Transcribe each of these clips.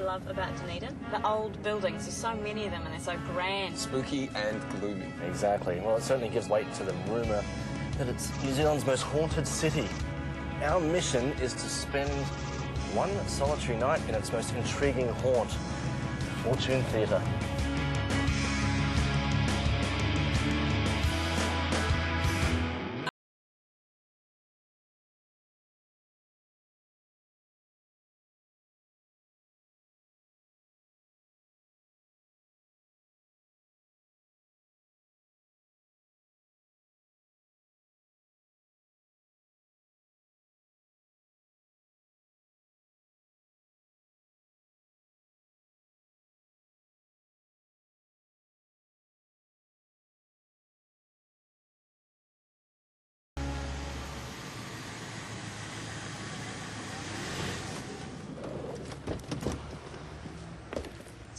love about Dunedin? The old buildings, there's so many of them and they're so grand. Spooky and gloomy. Exactly. Well, it certainly gives weight to the rumour that it's New Zealand's most haunted city. Our mission is to spend one solitary night in its most intriguing haunt, Fortune Theatre.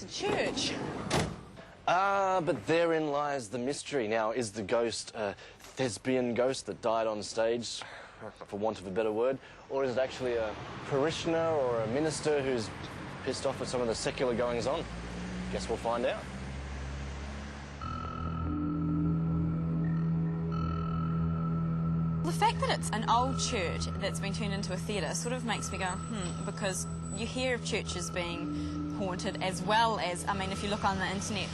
It's a church. But therein lies the mystery. Now, is the ghost a thespian ghost that died on stage, for want of a better word, or is it actually a parishioner or a minister who's pissed off at some of the secular goings-on? Guess we'll find out. The fact that it's an old church that's been turned into a theatre sort of makes me go, because you hear of churches being haunted as well as, I mean, if you look on the internet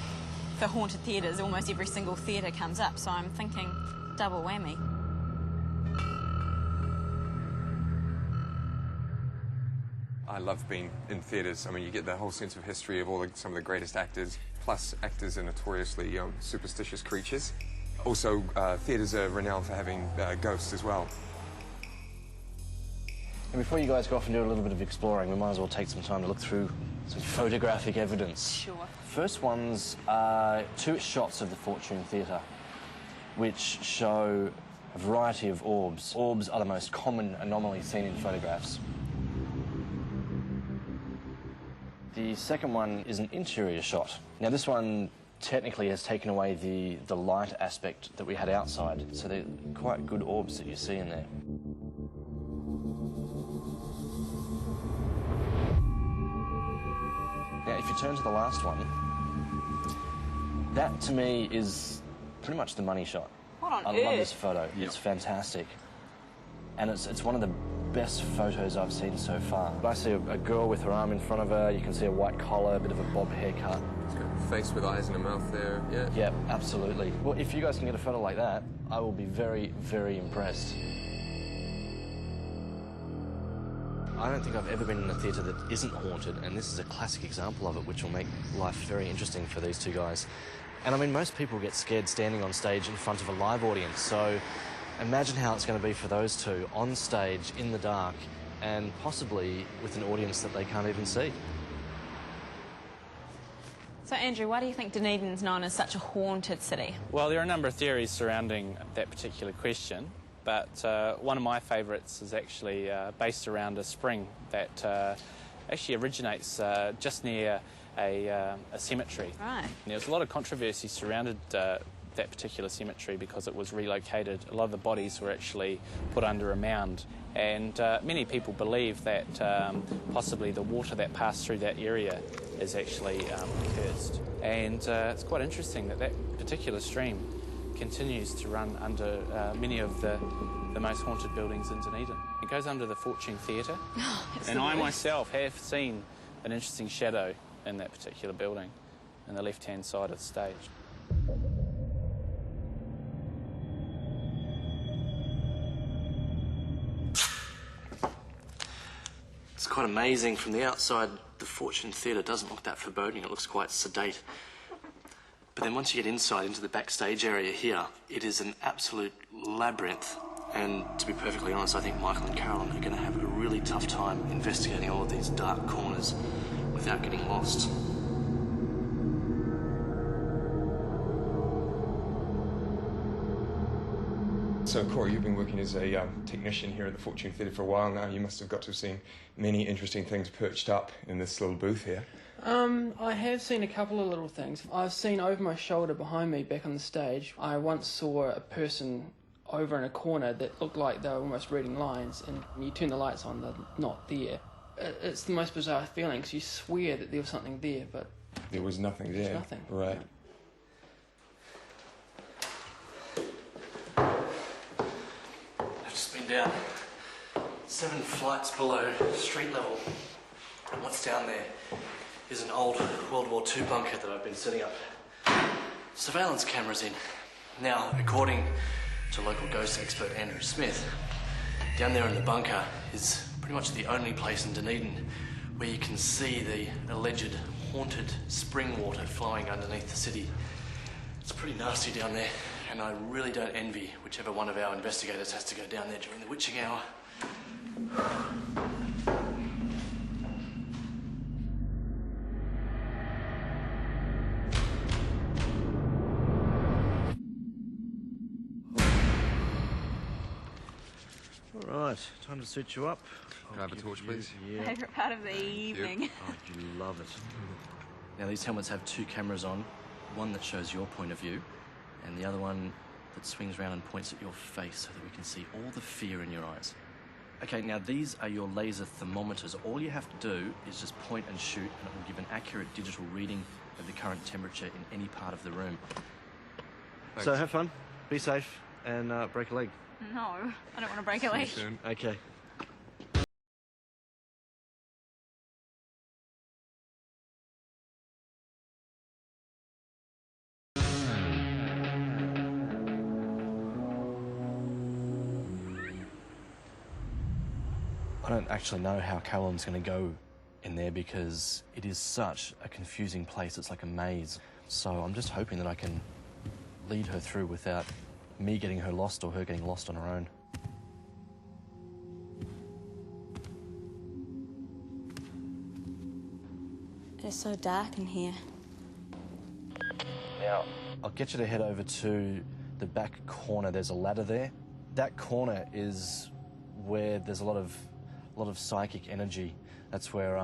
for haunted theatres, almost every single theatre comes up, so I'm thinking double whammy. I love being in theatres. I mean, you get that whole sense of history of some of the greatest actors, plus actors are notoriously superstitious creatures. Also, theatres are renowned for having ghosts as well. And before you guys go off and do a little bit of exploring, we might as well take some time to look through some photographic evidence. Sure. First ones are 2 shots of the Fortune Theatre, which show a variety of orbs. Orbs are the most common anomaly seen in photographs. The second one is an interior shot. Now, this one technically has taken away the light aspect that we had outside, so they're quite good orbs that you see in there. Now, if you turn to the last one, that to me is pretty much the money shot. What on I earth? love this photo. Yep. It's fantastic. And it's one of the best photos I've seen so far. I see a girl with her arm in front of her, you can see a white collar, a bit of a bob haircut. It's got a face with eyes and a mouth there, yeah. Yeah, absolutely. Well, if you guys can get a photo like that, I will be very, very impressed. I don't think I've ever been in a theatre that isn't haunted, and this is a classic example of it, which will make life very interesting for these two guys. And I mean, most people get scared standing on stage in front of a live audience, so imagine how it's going to be for those two on stage in the dark and possibly with an audience that they can't even see. So, Andrew, why do you think Dunedin's known as such a haunted city? Well, there are a number of theories surrounding that particular question, but one of my favourites is actually based around a spring that actually originates just near a cemetery. Right. There's a lot of controversy surrounded that particular cemetery because it was relocated. A lot of the bodies were actually put under a mound, and many people believe that possibly the water that passed through that area is actually cursed. And it's quite interesting that that particular stream continues to run under many of the most haunted buildings in Dunedin. It goes under the Fortune Theatre, and I myself have seen an interesting shadow in that particular building on the left-hand side of the stage. It's quite amazing from the outside. The Fortune Theatre doesn't look that foreboding, it looks quite sedate. But then once you get inside into the backstage area here, it is an absolute labyrinth. And to be perfectly honest, I think Michael and Carolyn are going to have a really tough time investigating all of these dark corners without getting lost. So, Corey, you've been working as a technician here at the Fortune Theatre for a while now. You must have got to have seen many interesting things perched up in this little booth here. I have seen a couple of little things. I've seen over my shoulder behind me back on the stage, I once saw a person over in a corner that looked like they were almost reading lines, and when you turn the lights on, they're not there. It's the most bizarre feeling, because you swear that there was something there, but there was nothing there. there's nothing. Right. I've just been down 7 flights below street level. And what's down there is an old World War II bunker that I've been setting up surveillance cameras in. Now, according to local ghost expert Andrew Smith, down there in the bunker is pretty much the only place in Dunedin where you can see the alleged haunted spring water flowing underneath the city. It's pretty nasty down there, and I really don't envy whichever one of our investigators has to go down there during the witching hour. All right, time to suit you up. Can I have a torch, please? Yeah. Favourite part of the evening. Oh, you love it. Now, these helmets have 2 cameras on, one that shows your point of view, and the other one that swings around and points at your face so that we can see all the fear in your eyes. Okay, now these are your laser thermometers. All you have to do is just point and shoot, and it will give an accurate digital reading of the current temperature in any part of the room. Thanks. So have fun, be safe, and break a leg. No, I don't want to break a leg. Soon. Okay. I don't actually know how Callum's going to go in there because it is such a confusing place. It's like a maze. So I'm just hoping that I can lead her through without me getting her lost or her getting lost on her own. It's so dark in here. Now, I'll get you to head over to the back corner. There's a ladder there. That corner is where there's a lot of psychic energy. That's where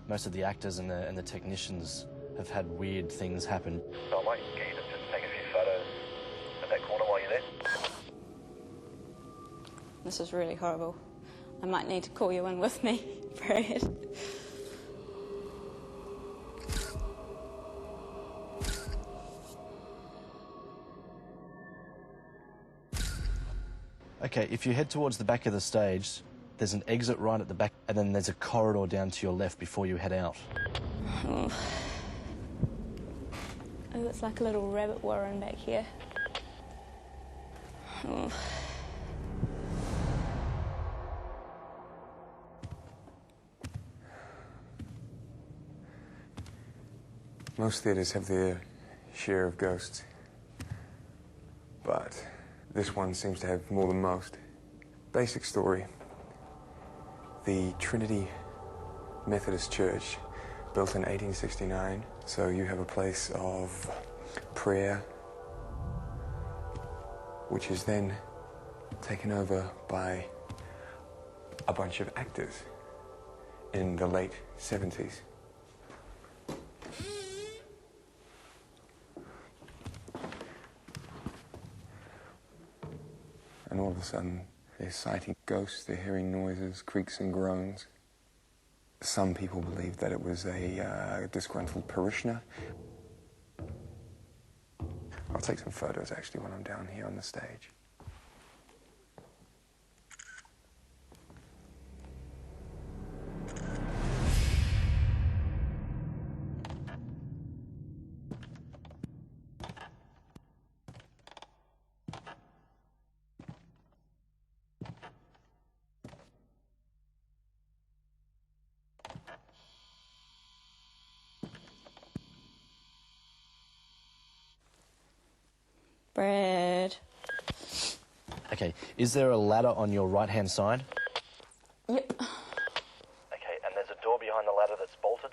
most of the actors and the technicians have had weird things happen. So I might get you to just take a few photos of that corner while you're there. This is really horrible. I might need to call you in with me, Brad. Okay, if you head towards the back of the stage, there's an exit right at the back, and then there's a corridor down to your left before you head out. Oh, it's like a little rabbit warren back here. Oh. Most theatres have their share of ghosts, but this one seems to have more than most. Basic story. The Trinity Methodist Church, built in 1869, so you have a place of prayer, which is then taken over by a bunch of actors in the late 70s. And all of a sudden, they're sighting ghosts, they're hearing noises, creaks and groans. Some people believe that it was a disgruntled parishioner. I'll take some photos, actually, when I'm down here on the stage. Brad. Okay, is there a ladder on your right-hand side? Yep. Okay, and there's a door behind the ladder that's bolted?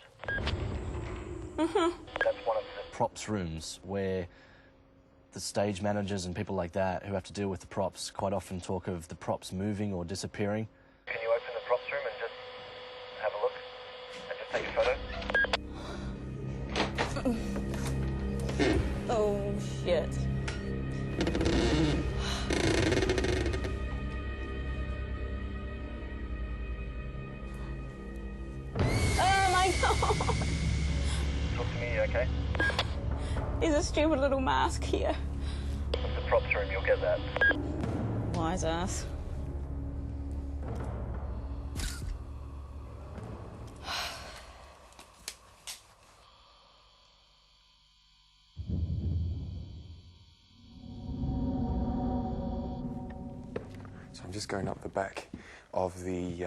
That's one of the props rooms where the stage managers and people like that who have to deal with the props quite often talk of the props moving or disappearing. Can you open the props room and just have a look and just take a photo? Oh, shit. Talk to me, you okay? There's a stupid little mask here. What's the props room? You'll get that. Wise ass. So I'm just going up the back of the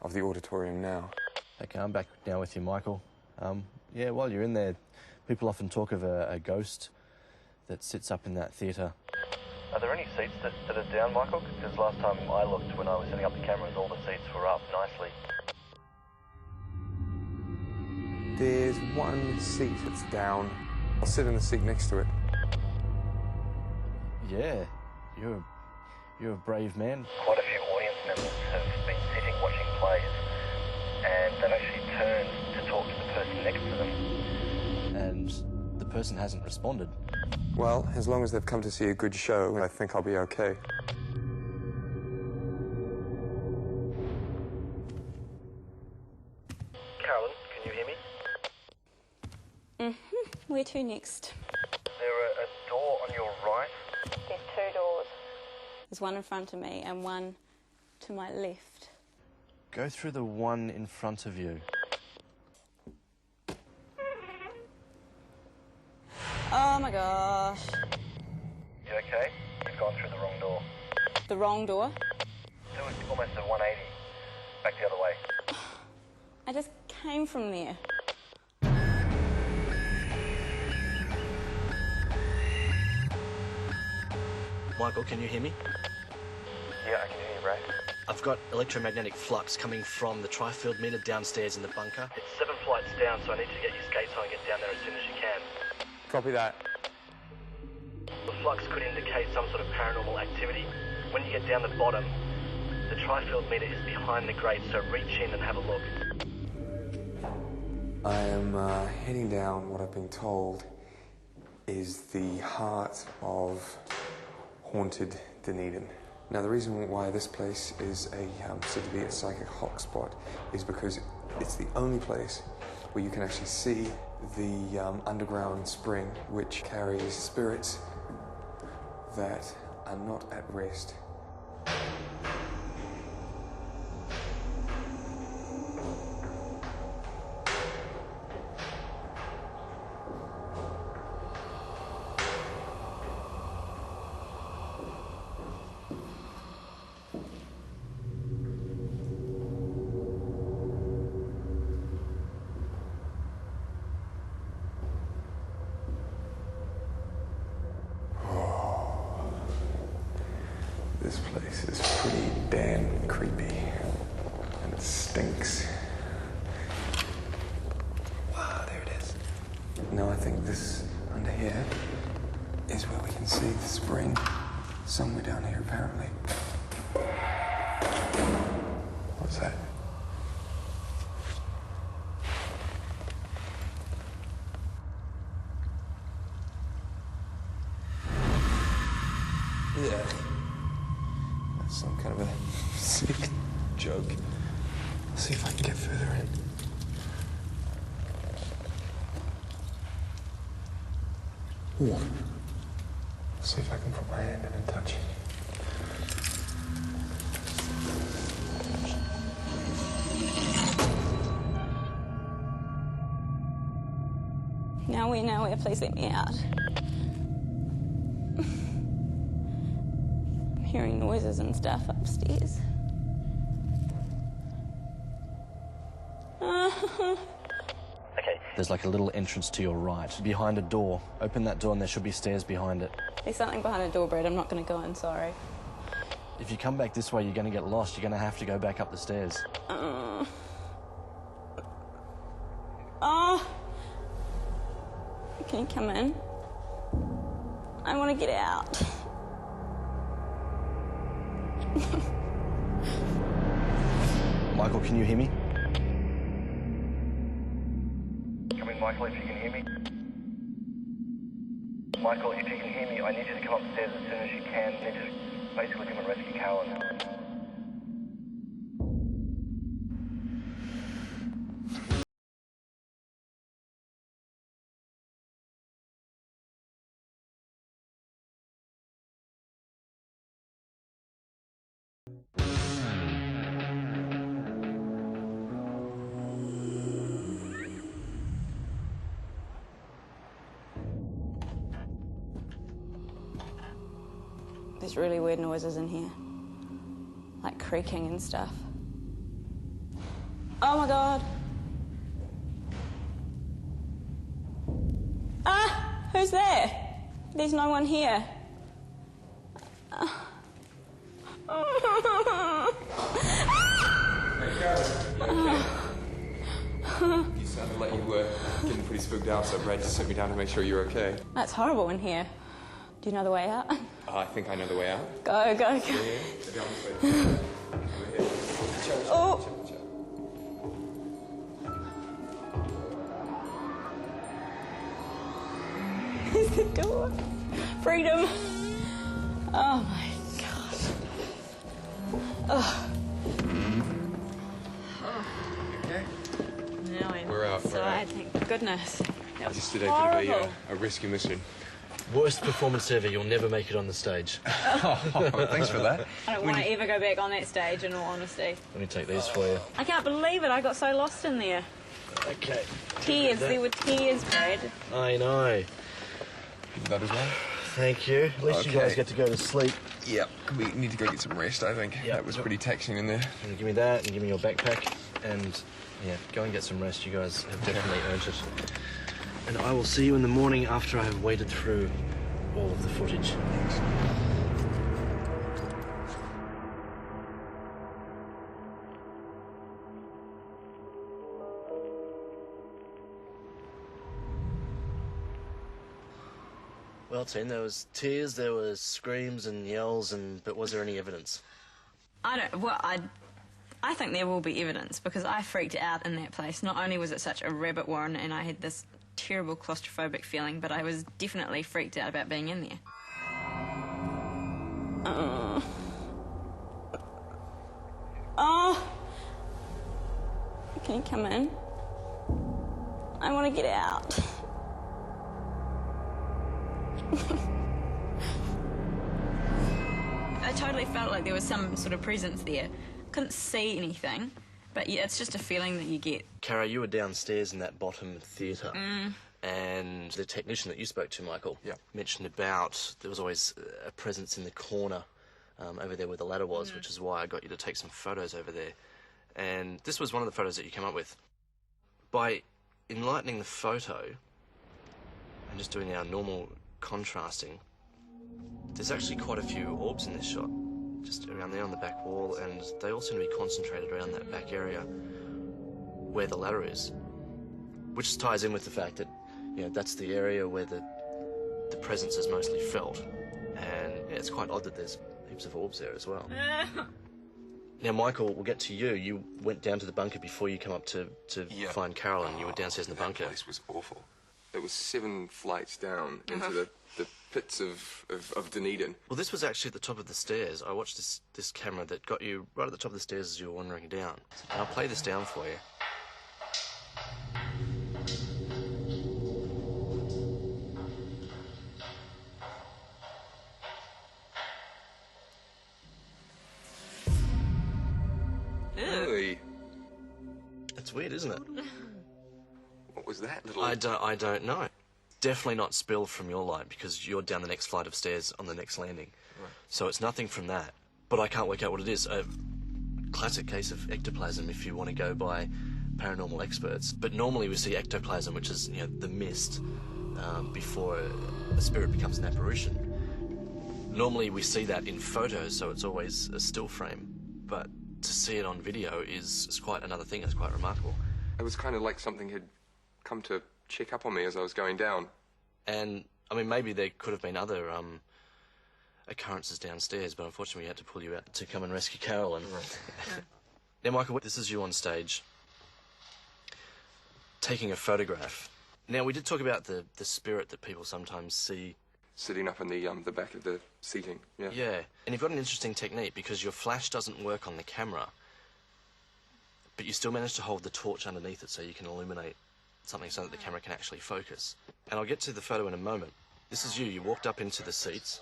auditorium now. Okay, I'm back now with you, Michael. Yeah, while you're in there, people often talk of a ghost that sits up in that theatre. Are there any seats that are down, Michael? Because last time I looked, when I was setting up the cameras, all the seats were up nicely. There's one seat that's down. I'll sit in the seat next to it. Yeah, you're a brave man. Quite a few audience members have been sitting watching plays, and they've actually turned to talk to the person next to them. And the person hasn't responded. Well, as long as they've come to see a good show, I think I'll be okay. Carolyn, can you hear me? Where to next? There a door on your right. There's two doors. There's one in front of me and one to my left. Go through the one in front of you. Oh my gosh. You okay? You've gone through the wrong door. The wrong door? Do it almost a 180. Back the other way. I just came from there. Michael, can you hear me? Yeah, I can hear you, Brad. I've got electromagnetic flux coming from the tri-field meter downstairs in the bunker. It's 7 flights down, so I need to get your skates on and get down there as soon as you can. Copy that. The flux could indicate some sort of paranormal activity. When you get down the bottom, the tri-field meter is behind the grate, so reach in and have a look. I am heading down what I've been told is the heart of haunted Dunedin. Now, the reason why this place is said to be a psychic hotspot is because it's the only place where you can actually see the underground spring, which carries spirits that are not at rest. This place is pretty damn creepy, and it stinks. Wow, there it is. Now I think this under here is where we can see the spring. Somewhere down here, apparently. What's that? Yeah. Some kind of a sick joke. Let's see if I can get further in. Ooh. Let's see if I can put my hand in and touch it. Now we know where, please let me out. I'm hearing noises and stuff upstairs. Okay. There's like a little entrance to your right, behind a door. Open that door and there should be stairs behind it. There's something behind the door, Brad. I'm not going to go in, sorry. If you come back this way, you're going to get lost. You're going to have to go back up the stairs. Oh! Can you come in? I want to get out. Michael, can you hear me? Come in, Michael, if you can hear me. Michael, if you can hear me, I need you to come upstairs as soon as you can. I need you to basically come and rescue Carolyn. There's really weird noises in here, like creaking and stuff. Oh my God. Ah, who's there? There's no one here. You sounded like you were getting pretty spooked out, so Brad just sent me down to make sure you're okay. That's horrible in here. Do you know the way out? I think I know the way out. Go, go, go. Yeah. Oh. There's the door. Freedom. Oh my God. Oh. Okay. Now I'm We're out, we're out. thank goodness. That was Just today horrible. could be a rescue mission. Worst performance ever. You'll never make it on the stage. Thanks for that. I don't want to ever go back on that stage, in all honesty. Let me take these for you. I can't believe it. I got so lost in there. Okay. Tears. There were tears, Brad. I know. That as well? Thank you. At least you guys get to go to sleep. Yep. We need to go get some rest, I think. Yep. That was pretty taxing in there. Give me that and give me your backpack. And, yeah, go and get some rest. You guys have definitely earned it. And I will see you in the morning after I have waded through all of the footage. Well, Tim, there was tears, there was screams and yells, but was there any evidence? I think there will be evidence, because I freaked out in that place. Not only was it such a rabbit warren and I had this terrible claustrophobic feeling, but I was definitely freaked out about being in there. Oh! Can you come in? I want to get out. I totally felt like there was some sort of presence there. Couldn't see anything, but yeah, it's just a feeling that you get. Cara, you were downstairs in that bottom theatre, and the technician that you spoke to, Michael, mentioned about there was always a presence in the corner over there where the ladder was, which is why I got you to take some photos over there. And this was one of the photos that you came up with. By enlightening the photo and just doing our normal contrasting, there's actually quite a few orbs in this shot, just around there on the back wall, and they all seem to be concentrated around that back area where the ladder is, which ties in with the fact that, you know, that's the area where the presence is mostly felt, and it's quite odd that there's heaps of orbs there as well. Now, Michael, we'll get to you. You went down to the bunker before you come up to find Carolyn. You were downstairs in the bunker. That place was awful. It was 7 flights down into the pits of Dunedin. Well, this was actually at the top of the stairs. I watched this camera that got you right at the top of the stairs as you were wandering down. And I'll play this down for you. Really? It's weird, isn't it? What was that little... I don't know. Definitely not spilled from your light, because you're down the next flight of stairs on the next landing. Right. So it's nothing from that. But I can't work out what it is. A classic case of ectoplasm, if you want to go by paranormal experts. But normally we see ectoplasm, which is, you know, the mist before a spirit becomes an apparition. Normally we see that in photos, so it's always a still frame. But to see it on video is quite another thing. It's quite remarkable. It was kind of like something had come to check up on me as I was going down. And, I mean, maybe there could have been other occurrences downstairs, but unfortunately we had to pull you out to come and rescue Carolyn. Right. Now, Michael, this is you on stage taking a photograph. Now, we did talk about the spirit that people sometimes see Sitting up in the back of the seating, yeah. Yeah, and you've got an interesting technique, because your flash doesn't work on the camera, but you still manage to hold the torch underneath it so you can illuminate something so that the camera can actually focus. And I'll get to the photo in a moment. This is you. You walked up into the seats.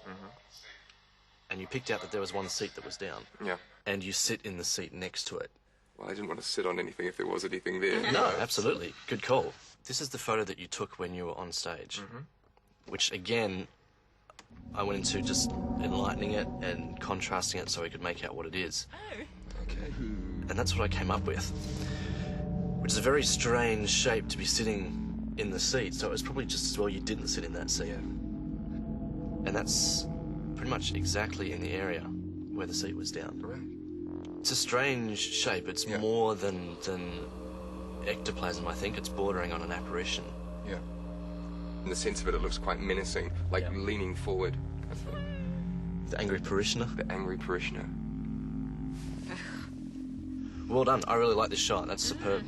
and you picked out that there was one seat that was down. Yeah. And you sit in the seat next to it. Well, I didn't want to sit on anything if there was anything there. No, absolutely. Good call. This is the photo that you took when you were on stage, which, again, I went into just enlightening it and contrasting it so we could make out what it is. Okay. And that's what I came up with, which is a very strange shape to be sitting in the seat, so it was probably just as well you didn't sit in that seat. Yeah. And that's pretty much exactly in the area where the seat was down. Right. It's a strange shape. It's more than ectoplasm, I think. It's bordering on an apparition. Yeah. In the sense of it, it looks quite menacing, like leaning forward. The angry parishioner. The angry parishioner. Well done. I really like this shot. That's superb.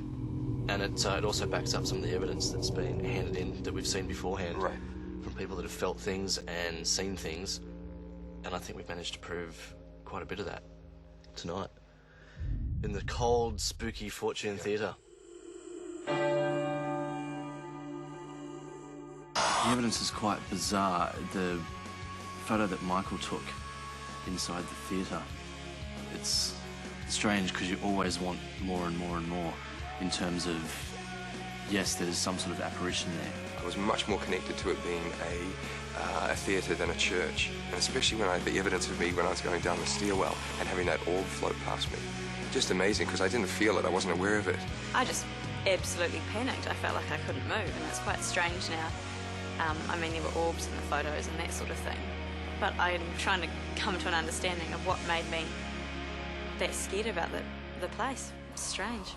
And it also backs up some of the evidence that's been handed in that we've seen beforehand. Right. From people that have felt things and seen things. And I think we've managed to prove quite a bit of that tonight. In the cold, spooky Fortune Theatre. The evidence is quite bizarre. The photo that Michael took inside the theatre, it's strange because you always want more and more and more in terms of, yes, there's some sort of apparition there. I was much more connected to it being a theatre than a church, and especially when the evidence of me when I was going down the stairwell and having that orb float past me. Just amazing, because I didn't feel it, I wasn't aware of it. I just absolutely panicked. I felt like I couldn't move, and it's quite strange now. I mean, there were orbs in the photos and that sort of thing, but I'm trying to come to an understanding of what made me that scared about the place. It's strange.